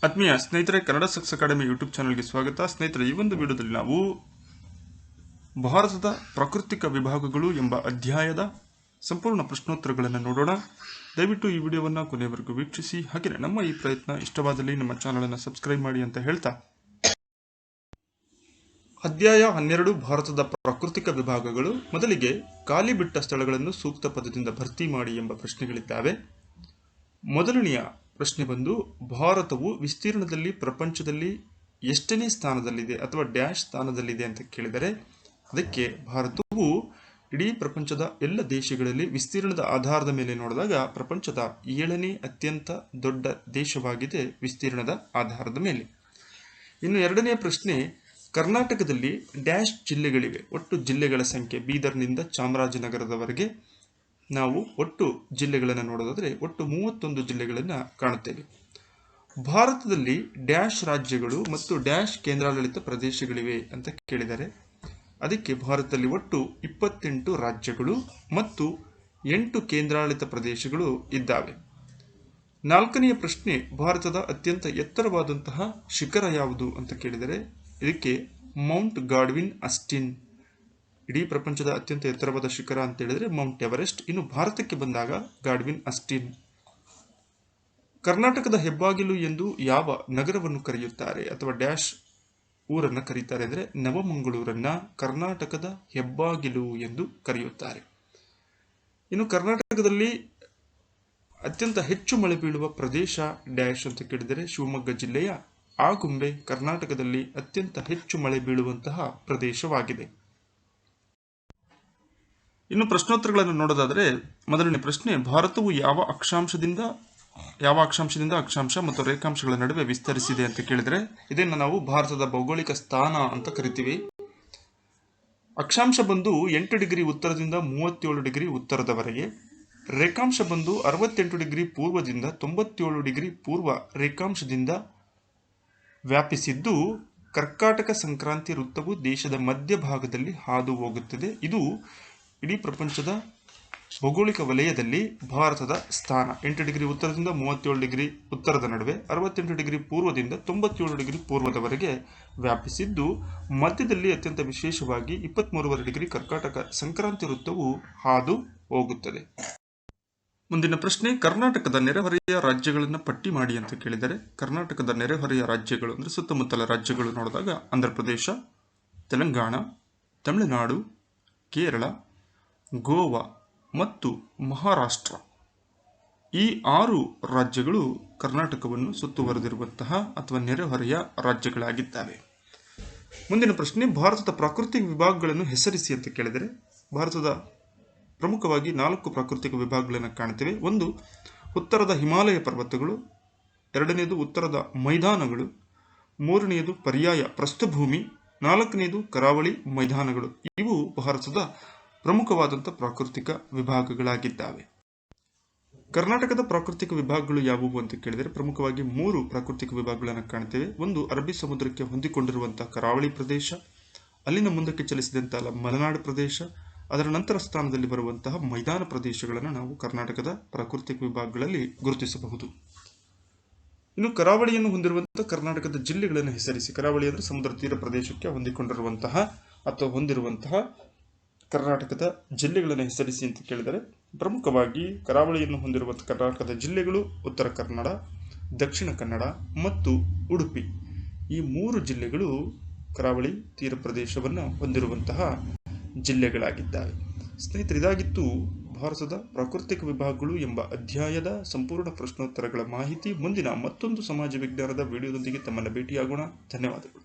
ಆತ್ಮೀಯ ಸ್ನೇಹಿತರೆ, Kannada success academy YouTube ಚಾನಲ್ಗೆ ಸ್ವಾಗತ. ಸ್ನೇಹಿತರೆ, ಈ ಒಂದು ವಿಡಿಯೋದಲ್ಲಿ ನಾವು ಭಾರತದ ಪ್ರಾಕೃತಿಕ ವಿಭಾಗಗಳು ಎಂಬ ಅಧ್ಯಾಯದ ಸಂಪೂರ್ಣ ಪ್ರಶ್ನೋತ್ತರಗಳನ್ನು ನೋಡೋಣ. ದಯವಿಟ್ಟು ಈ ವಿಡಿಯೋವನ್ನು ಕೊನೆಯವರೆಗೂ ವೀಕ್ಷಿಸಿ. ಹಾಗೆಯೇ ನಮ್ಮ ಈ ಪ್ರಯತ್ನ ಇಷ್ಟವಾದಲ್ಲಿ ನಮ್ಮ ಚಾನಲನ್ನು ಸಬ್ಸ್ಕ್ರೈಬ್ ಮಾಡಿ ಅಂತ ಹೇಳ್ತಾ, ಅಧ್ಯಾಯ 12 ಭಾರತದ ಪ್ರಾಕೃತಿಕ ವಿಭಾಗಗಳು. ಮೊದಲಿಗೆ ಖಾಲಿ ಬಿಟ್ಟ ಸ್ಥಳಗಳನ್ನು ಸೂಕ್ತ ಪದದಿಂದ ಭರ್ತಿ ಮಾಡಿ ಎಂಬ ಪ್ರಶ್ನೆಗಳಿದ್ದಾವೆ. ಮೊದಲನೆಯ ಪ್ರಶ್ನೆ ಬಂದು, ಭಾರತವು ವಿಸ್ತೀರ್ಣದಲ್ಲಿ ಪ್ರಪಂಚದಲ್ಲಿ ಎಷ್ಟನೇ ಸ್ಥಾನದಲ್ಲಿದೆ ಅಥವಾ ಡ್ಯಾಶ್ ಸ್ಥಾನದಲ್ಲಿದೆ ಅಂತ ಕೇಳಿದರೆ, ಅದಕ್ಕೆ ಭಾರತವು ಇಡೀ ಪ್ರಪಂಚದ ಎಲ್ಲ ದೇಶಗಳಲ್ಲಿ ವಿಸ್ತೀರ್ಣದ ಆಧಾರದ ಮೇಲೆ ನೋಡಿದಾಗ ಪ್ರಪಂಚದ 7ನೇ ಅತ್ಯಂತ ದೊಡ್ಡ ದೇಶವಾಗಿದೆ ವಿಸ್ತೀರ್ಣದ ಆಧಾರದ ಮೇಲೆ. ಇನ್ನು ಎರಡನೇ ಪ್ರಶ್ನೆ, ಕರ್ನಾಟಕದಲ್ಲಿ ಡ್ಯಾಶ್ ಜಿಲ್ಲೆಗಳಿವೆ. ಒಟ್ಟು ಜಿಲ್ಲೆಗಳ ಸಂಖ್ಯೆ ಬೀದರ್ನಿಂದ ಚಾಮರಾಜನಗರದವರೆಗೆ ನಾವು ಒಟ್ಟು ಜಿಲ್ಲೆಗಳನ್ನು ನೋಡೋದಾದರೆ ಒಟ್ಟು 31 ಜಿಲ್ಲೆಗಳನ್ನು ಕಾಣುತ್ತೇವೆ. ಭಾರತದಲ್ಲಿ ಡ್ಯಾಶ್ ರಾಜ್ಯಗಳು ಮತ್ತು ಡ್ಯಾಶ್ ಕೇಂದ್ರಾಡಳಿತ ಪ್ರದೇಶಗಳಿವೆ ಅಂತ ಕೇಳಿದರೆ, ಅದಕ್ಕೆ ಭಾರತದಲ್ಲಿ ಒಟ್ಟು 28 ರಾಜ್ಯಗಳು ಮತ್ತು 8 ಕೇಂದ್ರಾಡಳಿತ ಪ್ರದೇಶಗಳು ಇದ್ದಾವೆ. ನಾಲ್ಕನೆಯ ಪ್ರಶ್ನೆ, ಭಾರತದ ಅತ್ಯಂತ ಎತ್ತರವಾದಂತಹ ಶಿಖರ ಯಾವುದು ಅಂತ ಕೇಳಿದರೆ, ಇದಕ್ಕೆ ಮೌಂಟ್ ಗಾಡ್ವಿನ್ ಅಸ್ಟಿನ್. ಇಡೀ ಪ್ರಪಂಚದ ಅತ್ಯಂತ ಎತ್ತರವಾದ ಶಿಖರ ಅಂತ ಹೇಳಿದ್ರೆ ಮೌಂಟ್ ಎವರೆಸ್ಟ್. ಇನ್ನು ಭಾರತಕ್ಕೆ ಬಂದಾಗ ಗಾಡ್ವಿನ್ ಅಸ್ಟಿನ್. ಕರ್ನಾಟಕದ ಹೆಬ್ಬಾಗಿಲು ಎಂದು ಯಾವ ನಗರವನ್ನು ಕರೆಯುತ್ತಾರೆ ಅಥವಾ ಡ್ಯಾಶ್ ಊರನ್ನು ಕರೀತಾರೆ ಅಂದರೆ ನವಮಂಗಳೂರನ್ನ ಕರ್ನಾಟಕದ ಹೆಬ್ಬಾಗಿಲು ಎಂದು ಕರೆಯುತ್ತಾರೆ. ಇನ್ನು ಕರ್ನಾಟಕದಲ್ಲಿ ಅತ್ಯಂತ ಹೆಚ್ಚು ಮಳೆ ಬೀಳುವ ಪ್ರದೇಶ ಡ್ಯಾಶ್ ಅಂತ ಕೇಳಿದರೆ ಶಿವಮೊಗ್ಗ ಜಿಲ್ಲೆಯ ಆಗುಂಬೆ ಕರ್ನಾಟಕದಲ್ಲಿ ಅತ್ಯಂತ ಹೆಚ್ಚು ಮಳೆ ಬೀಳುವಂತಹ ಪ್ರದೇಶವಾಗಿದೆ. ಇನ್ನು ಪ್ರಶ್ನೋತ್ತರಗಳನ್ನು ನೋಡೋದಾದರೆ, ಮೊದಲನೇ ಪ್ರಶ್ನೆ, ಭಾರತವು ಯಾವ ಅಕ್ಷಾಂಶದಿಂದ ಅಕ್ಷಾಂಶ ಮತ್ತು ರೇಖಾಂಶಗಳ ನಡುವೆ ವಿಸ್ತರಿಸಿದೆ ಅಂತ ಕೇಳಿದರೆ, ಇದನ್ನು ನಾವು ಭಾರತದ ಭೌಗೋಳಿಕ ಸ್ಥಾನ ಅಂತ ಕರಿತೀವಿ. ಅಕ್ಷಾಂಶ ಬಂದು 8 ಡಿಗ್ರಿ ಉತ್ತರದಿಂದ 37 ಡಿಗ್ರಿ ಉತ್ತರದವರೆಗೆ, ರೇಖಾಂಶ ಬಂದು 68 ಡಿಗ್ರಿ ಪೂರ್ವದಿಂದ 97 ಡಿಗ್ರಿ ಪೂರ್ವ ರೇಖಾಂಶದಿಂದ ವ್ಯಾಪಿಸಿದ್ದು, ಕರ್ಕಾಟಕ ಸಂಕ್ರಾಂತಿ ವೃತ್ತವು ದೇಶದ ಮಧ್ಯಭಾಗದಲ್ಲಿ ಹಾದು ಹೋಗುತ್ತದೆ. ಇದು ಇಡೀ ಪ್ರಪಂಚದ ಭೌಗೋಳಿಕ ವಲಯದಲ್ಲಿ ಭಾರತದ ಸ್ಥಾನ. 8 ಡಿಗ್ರಿ ಉತ್ತರದಿಂದ 37 ಡಿಗ್ರಿ ಉತ್ತರದ ನಡುವೆ, 68 ಡಿಗ್ರಿ ಪೂರ್ವದಿಂದ 97 ಡಿಗ್ರಿ ಪೂರ್ವದವರೆಗೆ ವ್ಯಾಪಿಸಿದ್ದು, ಮಧ್ಯದಲ್ಲಿ ಅತ್ಯಂತ ವಿಶೇಷವಾಗಿ 23 ಡಿಗ್ರಿ ಕರ್ಕಾಟಕ ಸಂಕ್ರಾಂತಿ ವೃತ್ತವು ಹಾದು ಹೋಗುತ್ತದೆ. ಮುಂದಿನ ಪ್ರಶ್ನೆ, ಕರ್ನಾಟಕದ ನೆರೆಹೊರೆಯ ರಾಜ್ಯಗಳನ್ನು ಪಟ್ಟಿ ಮಾಡಿ ಅಂತ ಕೇಳಿದರೆ, ಕರ್ನಾಟಕದ ನೆರೆಹೊರೆಯ ರಾಜ್ಯಗಳು ಅಂದರೆ ಸುತ್ತಮುತ್ತಲ ರಾಜ್ಯಗಳು ನೋಡಿದಾಗ ಆಂಧ್ರ ಪ್ರದೇಶ, ತೆಲಂಗಾಣ, ತಮಿಳುನಾಡು, ಕೇರಳ, ಗೋವಾ ಮತ್ತು ಮಹಾರಾಷ್ಟ್ರ. ಈ 6 ರಾಜ್ಯಗಳು ಕರ್ನಾಟಕವನ್ನು ಸುತ್ತುವರೆದಿರುವಂತಹ ಅಥವಾ ನೆರೆಹೊರೆಯ ರಾಜ್ಯಗಳಾಗಿದ್ದಾವೆ. ಮುಂದಿನ ಪ್ರಶ್ನೆ, ಭಾರತದ ಪ್ರಾಕೃತಿಕ ವಿಭಾಗಗಳನ್ನು ಹೆಸರಿಸಿ ಅಂತ ಕೇಳಿದರೆ, ಭಾರತದ ಪ್ರಮುಖವಾಗಿ 4 ಪ್ರಾಕೃತಿಕ ವಿಭಾಗಗಳನ್ನು ಕಾಣ್ತೇವೆ. ಒಂದು, ಉತ್ತರದ ಹಿಮಾಲಯ ಪರ್ವತಗಳು. ಎರಡನೆಯದು ಉತ್ತರದ ಮೈದಾನಗಳು. ಮೂರನೆಯದು ಪರ್ಯಾಯ ಪ್ರಸ್ಥಭೂಮಿ. ನಾಲ್ಕನೆಯದು ಕರಾವಳಿ ಮೈದಾನಗಳು. ಇವು ಭಾರತದ ಪ್ರಮುಖವಾದಂಥ ಪ್ರಾಕೃತಿಕ ವಿಭಾಗಗಳಾಗಿದ್ದಾವೆ. ಕರ್ನಾಟಕದ ಪ್ರಾಕೃತಿಕ ವಿಭಾಗಗಳು ಯಾವುವು ಅಂತ ಕೇಳಿದರೆ, ಪ್ರಮುಖವಾಗಿ 3 ಪ್ರಾಕೃತಿಕ ವಿಭಾಗಗಳನ್ನು ಕಾಣ್ತೇವೆ. ಒಂದು, ಅರಬ್ಬಿ ಸಮುದ್ರಕ್ಕೆ ಹೊಂದಿಕೊಂಡಿರುವಂತಹ ಕರಾವಳಿ ಪ್ರದೇಶ. ಅಲ್ಲಿನ ಮುಂದಕ್ಕೆ ಚಲಿಸಿದಂತಹ ಮಲೆನಾಡು ಪ್ರದೇಶ. ಅದರ ನಂತರ ಸ್ಥಾನದಲ್ಲಿ ಬರುವಂತಹ ಮೈದಾನ ಪ್ರದೇಶಗಳನ್ನು ನಾವು ಕರ್ನಾಟಕದ ಪ್ರಾಕೃತಿಕ ವಿಭಾಗಗಳಲ್ಲಿ ಗುರುತಿಸಬಹುದು. ಇನ್ನು ಕರಾವಳಿಯನ್ನು ಹೊಂದಿರುವಂತಹ ಕರ್ನಾಟಕದ ಜಿಲ್ಲೆಗಳನ್ನು ಹೆಸರಿಸಿ. ಕರಾವಳಿ ಅಂದರೆ ಸಮುದ್ರ ತೀರ ಪ್ರದೇಶಕ್ಕೆ ಹೊಂದಿಕೊಂಡಿರುವಂತಹ ಅಥವಾ ಹೊಂದಿರುವಂತಹ ಕರ್ನಾಟಕದ ಜಿಲ್ಲೆಗಳನ್ನು ಹೆಸರಿಸಿ ಅಂತ ಕೇಳಿದರೆ, ಪ್ರಮುಖವಾಗಿ ಕರಾವಳಿಯನ್ನು ಹೊಂದಿರುವಂತಹ ಕರ್ನಾಟಕದ ಜಿಲ್ಲೆಗಳು ಉತ್ತರ ಕನ್ನಡ, ದಕ್ಷಿಣ ಕನ್ನಡ ಮತ್ತು ಉಡುಪಿ. ಈ 3 ಜಿಲ್ಲೆಗಳು ಕರಾವಳಿ ತೀರ ಪ್ರದೇಶವನ್ನು ಹೊಂದಿರುವಂತಹ ಜಿಲ್ಲೆಗಳಾಗಿದ್ದಾವೆ. ಸ್ನೇಹಿತರೆ, ಇದಾಗಿತ್ತು ಭಾರತದ ಪ್ರಾಕೃತಿಕ ವಿಭಾಗಗಳು ಎಂಬ ಅಧ್ಯಾಯದ ಸಂಪೂರ್ಣ ಪ್ರಶ್ನೋತ್ತರಗಳ ಮಾಹಿತಿ. ಮುಂದಿನ ಮತ್ತೊಂದು ಸಮಾಜ ವಿಜ್ಞಾನದ ವಿಡಿಯೋದೊಂದಿಗೆ ತಮ್ಮನ್ನು ಭೇಟಿಯಾಗೋಣ. ಧನ್ಯವಾದಗಳು.